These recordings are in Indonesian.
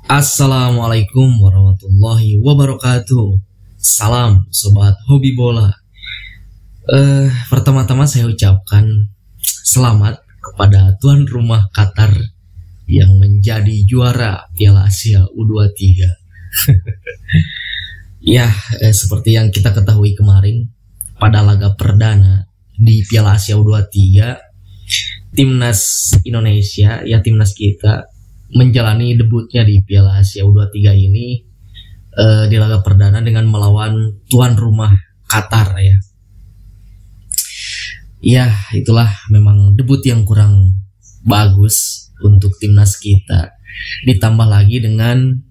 Assalamualaikum warahmatullahi wabarakatuh. Salam sobat hobi bola. Pertama-tama saya ucapkan selamat kepada tuan rumah Qatar yang menjadi juara Piala Asia U23. Ya, seperti yang kita ketahui kemarin pada laga perdana di Piala Asia U23, timnas Indonesia, ya timnas kita, menjalani debutnya di Piala Asia U23 ini di laga perdana dengan melawan tuan rumah Qatar ya. Ya, itulah memang debut yang kurang bagus untuk timnas kita. Ditambah lagi dengan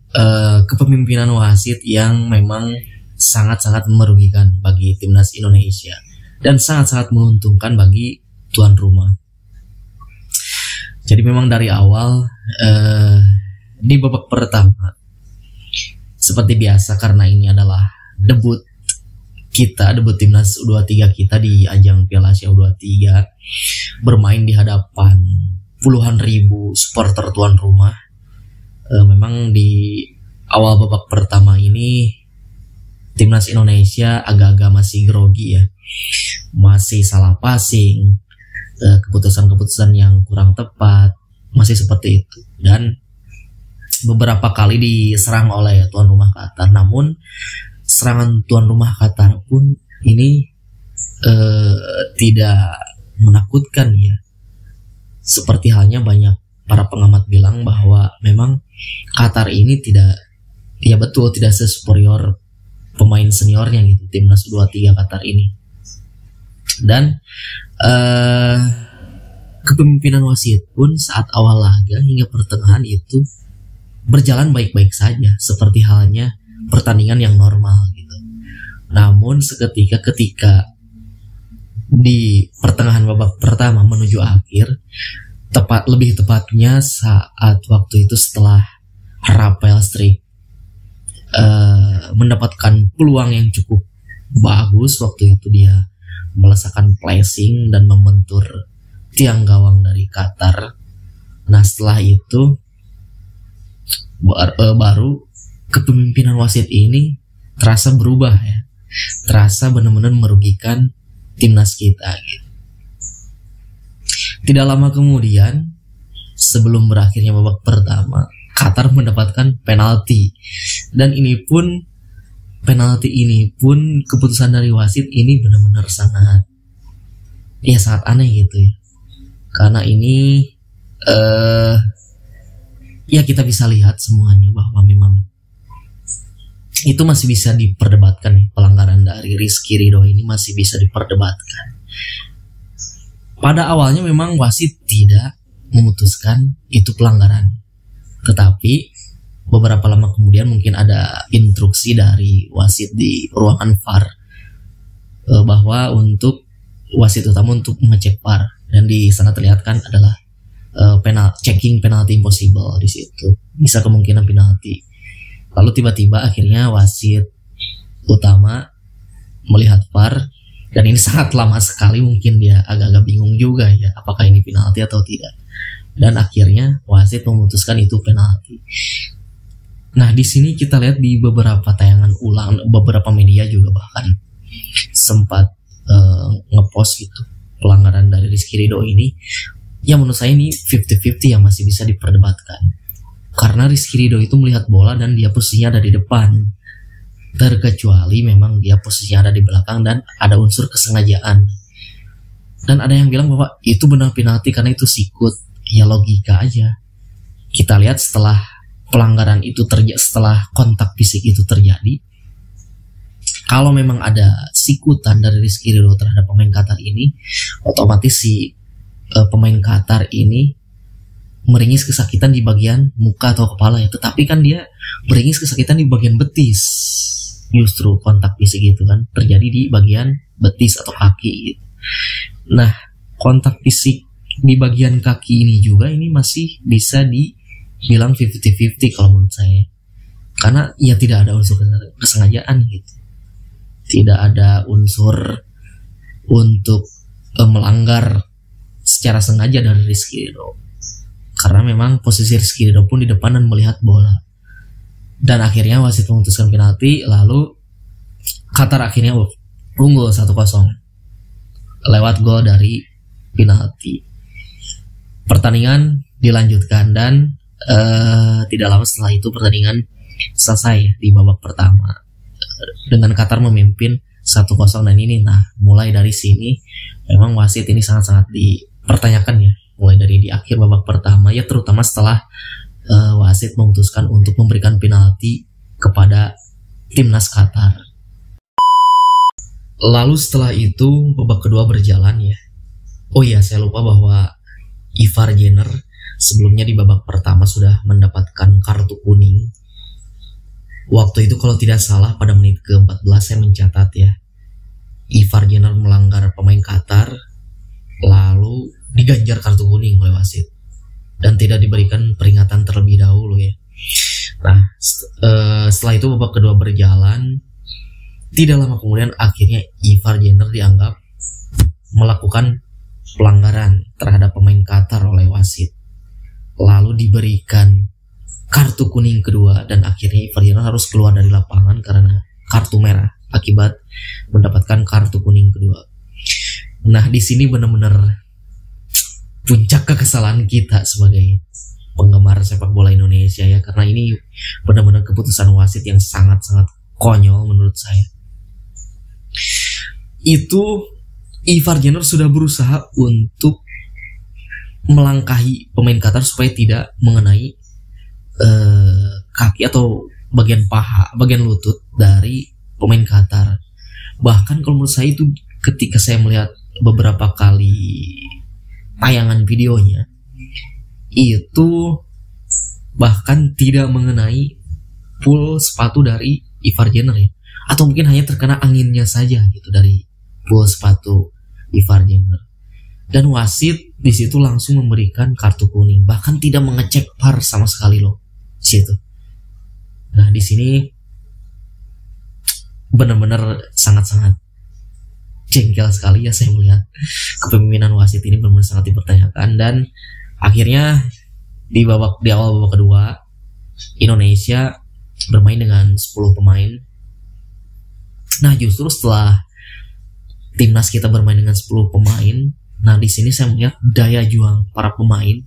kepemimpinan wasit yang memang sangat-sangat merugikan bagi timnas Indonesia dan sangat-sangat menguntungkan bagi tuan rumah. Jadi memang dari awal di babak pertama seperti biasa, karena ini adalah debut kita, debut timnas U23 kita di ajang Piala Asia U23, bermain di hadapan puluhan ribu supporter tuan rumah. Memang di awal babak pertama ini timnas Indonesia agak-agak masih grogi ya, masih salah passing, keputusan-keputusan yang kurang tepat, masih seperti itu, dan beberapa kali diserang oleh tuan rumah Qatar. Namun serangan tuan rumah Qatar pun ini tidak menakutkan ya. Seperti halnya banyak para pengamat bilang bahwa memang Qatar ini tidak, ya betul, tidak sesuperior pemain seniornya gitu, timnas U23 Qatar ini. Dan kepemimpinan wasit pun saat awal laga hingga pertengahan itu berjalan baik-baik saja, seperti halnya pertandingan yang normal gitu. Namun seketika ketika di pertengahan babak pertama menuju akhir, lebih tepatnya saat waktu itu setelah Rafael Struijk mendapatkan peluang yang cukup bagus, waktu itu dia melesakan placing dan membentur tiang gawang dari Qatar. Nah, setelah itu baru kepemimpinan wasit ini terasa berubah ya, terasa benar-benar merugikan timnas kita gitu. Tidak lama kemudian, sebelum berakhirnya babak pertama, Qatar mendapatkan penalti, dan penalti ini pun keputusan dari wasit ini benar-benar sangat aneh gitu ya. Karena ini ya kita bisa lihat semuanya bahwa memang itu masih bisa diperdebatkan nih, pelanggaran dari Rizky Ridho ini masih bisa diperdebatkan. Pada awalnya memang wasit tidak memutuskan itu pelanggaran, tetapi beberapa lama kemudian mungkin ada instruksi dari wasit di ruangan VAR bahwa untuk wasit utama untuk mengecek VAR, dan di sana terlihat kan adalah checking penalty impossible, di situ bisa kemungkinan penalti. Lalu tiba-tiba akhirnya wasit utama melihat VAR, dan ini sangat lama sekali, mungkin dia agak-agak bingung juga ya apakah ini penalti atau tidak, dan akhirnya wasit memutuskan itu penalti. Nah, di sini kita lihat di beberapa tayangan ulang, beberapa media juga bahkan sempat ngepost gitu pelanggaran dari Rizky Ridho ini. Ya menurut saya ini 50-50 yang masih bisa diperdebatkan, karena Rizky Ridho itu melihat bola dan dia posisinya ada di depan, terkecuali memang dia posisinya ada di belakang dan ada unsur kesengajaan. Dan ada yang bilang bahwa itu benar penalti karena itu sikut. Ya logika aja. Kita lihat setelah pelanggaran itu setelah kontak fisik itu terjadi, kalau memang ada sikutan dari Rizky Ridho terhadap pemain Qatar ini, otomatis si pemain Qatar ini meringis kesakitan di bagian muka atau kepala ya, tetapi kan dia meringis kesakitan di bagian betis. Justru kontak fisik itu kan terjadi di bagian betis atau kaki gitu. Nah, kontak fisik di bagian kaki ini juga ini masih bisa dibilang 50-50 kalau menurut saya, karena ya tidak ada unsur kesengajaan gitu, tidak ada unsur untuk melanggar secara sengaja dari Rizky Ridho. Karena memang posisi Rizky Ridho pun di depan dan melihat bola. Dan akhirnya wasit memutuskan penalti, lalu Qatar akhirnya unggul 1-0 lewat gol dari penalti. Pertandingan dilanjutkan dan tidak lama setelah itu pertandingan selesai di babak pertama dengan Qatar memimpin 1-0. Dan ini mulai dari sini memang wasit ini sangat-sangat dipertanyakan ya, mulai dari di akhir babak pertama ya, terutama setelah wasit memutuskan untuk memberikan penalti kepada timnas Qatar. Lalu setelah itu babak kedua berjalan ya. Oh iya, saya lupa bahwa Ivar Jenner sebelumnya di babak pertama sudah mendapatkan kartu kuning. Waktu itu kalau tidak salah pada menit ke-14 saya mencatat ya, Ivar Jenner melanggar pemain Qatar lalu diganjar kartu kuning oleh wasit dan tidak diberikan peringatan terlebih dahulu ya. Nah setelah itu babak kedua berjalan, tidak lama kemudian akhirnya Ivar Jenner dianggap melakukan pelanggaran terhadap pemain Qatar oleh wasit, lalu diberikan kartu kuning kedua dan akhirnya Ivar Jenner harus keluar dari lapangan karena kartu merah akibat mendapatkan kartu kuning kedua. Nah di sini benar-benar puncak kekesalan kita sebagai penggemar sepak bola Indonesia ya, karena ini benar-benar keputusan wasit yang sangat-sangat konyol menurut saya. Itu Ivar Jenner sudah berusaha untuk melangkahi pemain Qatar supaya tidak mengenai kaki atau bagian paha, bagian lutut dari pemain Qatar. Bahkan kalau menurut saya itu, ketika saya melihat beberapa kali tayangan videonya, itu bahkan tidak mengenai full sepatu dari Ivar Jenner ya, atau mungkin hanya terkena anginnya saja gitu dari full sepatu Ivar Jenner. Dan wasit di situ langsung memberikan kartu kuning, bahkan tidak mengecek VAR sama sekali loh di situ. Nah di sini benar-benar sangat-sangat jengkel sekali ya saya melihat kepemimpinan wasit ini benar-benar sangat dipertanyakan. Dan akhirnya di awal babak kedua Indonesia bermain dengan 10 pemain. Nah justru setelah timnas kita bermain dengan 10 pemain, nah di sini saya melihat daya juang para pemain,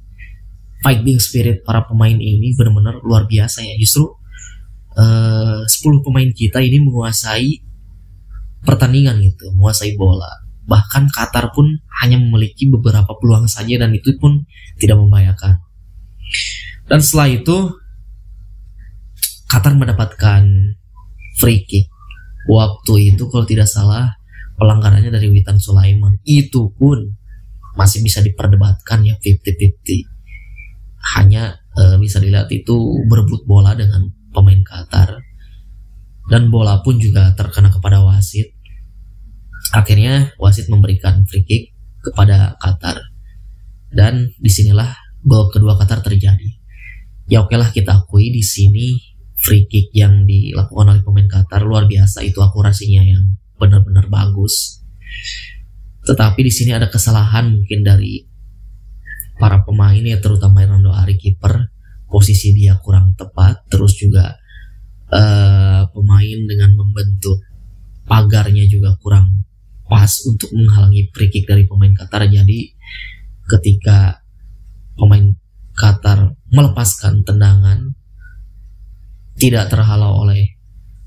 fighting spirit para pemain ini benar-benar luar biasa ya. Justru 10 pemain kita ini menguasai pertandingan gitu, menguasai bola. Bahkan Qatar pun hanya memiliki beberapa peluang saja dan itu pun tidak membahayakan. Dan setelah itu Qatar mendapatkan free kick. Waktu itu kalau tidak salah pelanggarannya dari Witan Sulaiman, itu pun masih bisa diperdebatkan ya, 50-50. Hanya bisa dilihat itu berebut bola dengan pemain Qatar dan bola pun juga terkena kepada wasit. Akhirnya wasit memberikan free kick kepada Qatar dan disinilah gol kedua Qatar terjadi. Ya oke lah, kita akui di sini free kick yang dilakukan oleh pemain Qatar luar biasa, itu akurasinya yang benar-benar bagus. Tetapi di sini ada kesalahan mungkin dari para pemain ya, terutama Hernando Ari kiper, posisi dia kurang tepat, terus juga pemain dengan membentuk pagarnya juga kurang pas untuk menghalangi free kick dari pemain Qatar. Jadi ketika pemain Qatar melepaskan tendangan, tidak terhalau oleh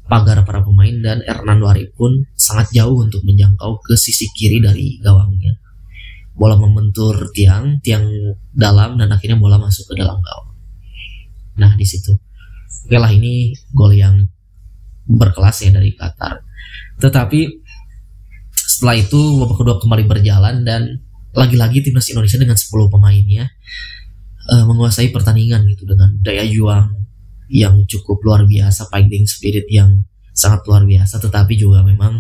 pagar para pemain dan Hernando Ari pun sangat jauh untuk menjangkau ke sisi kiri dari gawangnya. Bola membentur tiang dalam dan akhirnya bola masuk ke dalam gawang. Nah di situ, oke lah, ini gol yang berkelas ya dari Qatar. Tetapi setelah itu babak kedua kembali berjalan dan lagi-lagi timnas Indonesia dengan 10 pemainnya menguasai pertandingan gitu dengan daya juang yang cukup luar biasa, fighting spirit yang sangat luar biasa. Tetapi juga memang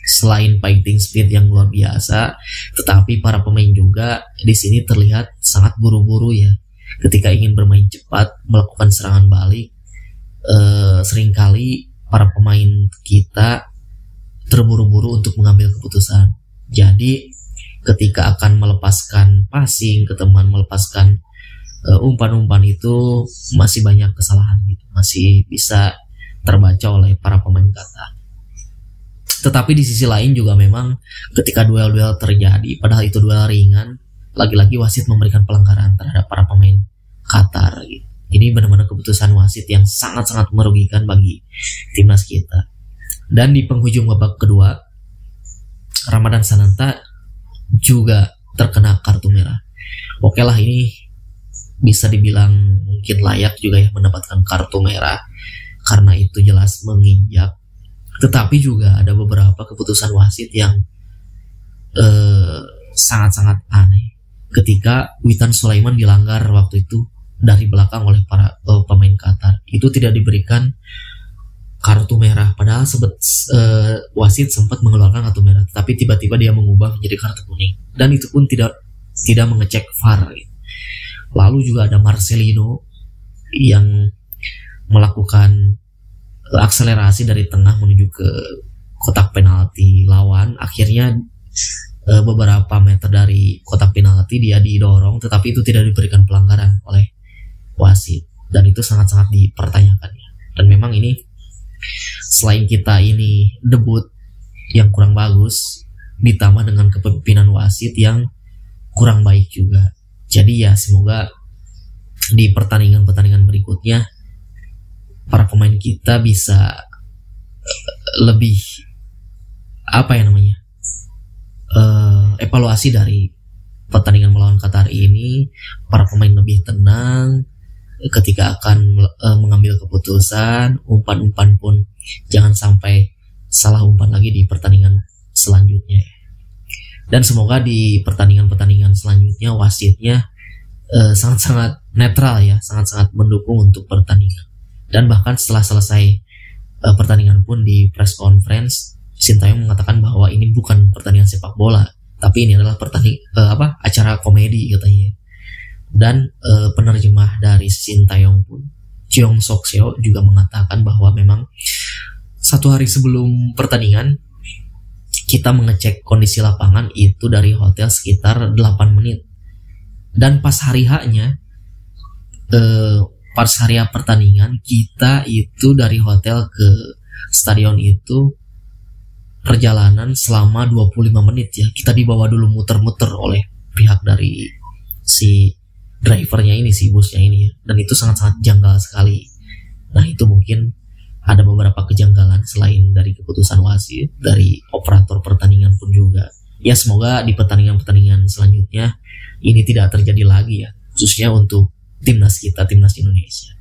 selain fighting spirit yang luar biasa, tetapi para pemain juga di sini terlihat sangat buru-buru ya. Ketika ingin bermain cepat, melakukan serangan balik, seringkali para pemain kita terburu-buru untuk mengambil keputusan. Jadi ketika akan melepaskan passing ke teman, melepaskan umpan-umpan itu masih banyak kesalahan gitu, masih bisa terbaca oleh para pemain Qatar. Tetapi di sisi lain juga memang ketika duel-duel terjadi, padahal itu duel ringan, lagi-lagi wasit memberikan pelanggaran terhadap para pemain Qatar gitu. Ini benar-benar keputusan wasit yang sangat-sangat merugikan bagi timnas kita. Dan di penghujung babak kedua, Ramadan Sananta juga terkena kartu merah. Oke lah, ini bisa dibilang mungkin layak juga ya mendapatkan kartu merah karena itu jelas menginjak. Tetapi juga ada beberapa keputusan wasit yang sangat-sangat aneh. Ketika Witan Sulaiman dilanggar waktu itu dari belakang oleh para pemain Qatar, itu tidak diberikan kartu merah, padahal wasit sempat mengeluarkan kartu merah, tapi tiba-tiba dia mengubah menjadi kartu kuning, dan itu pun tidak mengecek VAR gitu. Lalu juga ada Marcelino yang melakukan akselerasi dari tengah menuju ke kotak penalti lawan, akhirnya beberapa meter dari kotak penalti dia didorong, tetapi itu tidak diberikan pelanggaran oleh wasit, dan itu sangat-sangat dipertanyakan ya. Dan memang ini selain kita ini debut yang kurang bagus, ditambah dengan kepemimpinan wasit yang kurang baik juga. Jadi ya semoga di pertandingan-pertandingan berikutnya para pemain kita bisa lebih evaluasi dari pertandingan melawan Qatar ini, para pemain lebih tenang ketika akan mengambil keputusan. Umpan-umpan pun jangan sampai salah umpan lagi di pertandingan selanjutnya. Dan semoga di pertandingan-pertandingan selanjutnya wasitnya sangat-sangat netral ya, sangat-sangat mendukung untuk pertandingan. Dan bahkan setelah selesai pertandingan pun di press conference, Sintayong mengatakan bahwa ini bukan pertandingan sepak bola, tapi ini adalah acara komedi katanya. Dan penerjemah dari Sintayong pun, Cheong Sok Seo, juga mengatakan bahwa memang satu hari sebelum pertandingan kita mengecek kondisi lapangan itu dari hotel sekitar 8 menit. Dan pas hari H-nya, pas hari H pertandingan, kita itu dari hotel ke stadion itu perjalanan selama 25 menit ya. Kita dibawa dulu muter-muter oleh pihak dari si drivernya ini, si busnya ini ya. Dan itu sangat-sangat janggal sekali. Nah itu mungkin ada beberapa kejanggalan selain dari keputusan wasit, dari operator pertandingan pun juga. Ya semoga di pertandingan-pertandingan selanjutnya ini tidak terjadi lagi ya, khususnya untuk timnas kita, timnas Indonesia.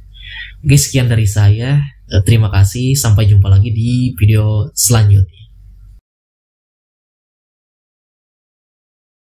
Oke, sekian dari saya. Terima kasih, sampai jumpa lagi di video selanjutnya.